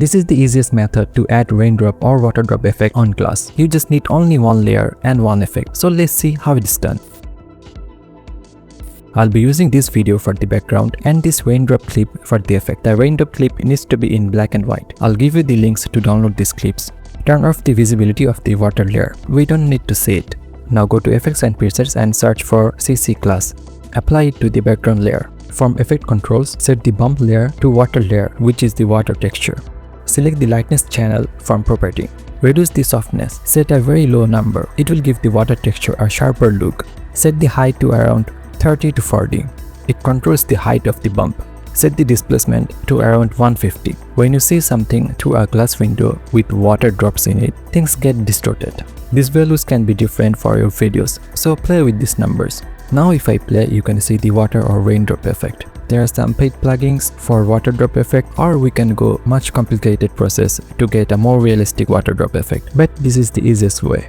This is the easiest method to add raindrop or water drop effect on glass. You just need only one layer and one effect. So let's see how it's done. I'll be using this video for the background and this raindrop clip for the effect. The raindrop clip needs to be in black and white. I'll give you the links to download these clips. Turn off the visibility of the water layer. We don't need to see it. Now go to Effects and Presets and search for CC class. Apply it to the background layer. From Effect Controls, set the bump layer to water layer, which is the water texture. Select the lightness channel from Property. Reduce the softness. Set a very low number. It will give the water texture a sharper look. Set the height to around 30 to 40. It controls the height of the bump. Set the displacement to around 150. When you see something through a glass window with water drops in it, things get distorted. These values can be different for your videos, so play with these numbers. Now if I play, you can see the water or raindrop effect. There are some paid plugins for water drop effect, or we can go much complicated process to get a more realistic water drop effect, but this is the easiest way.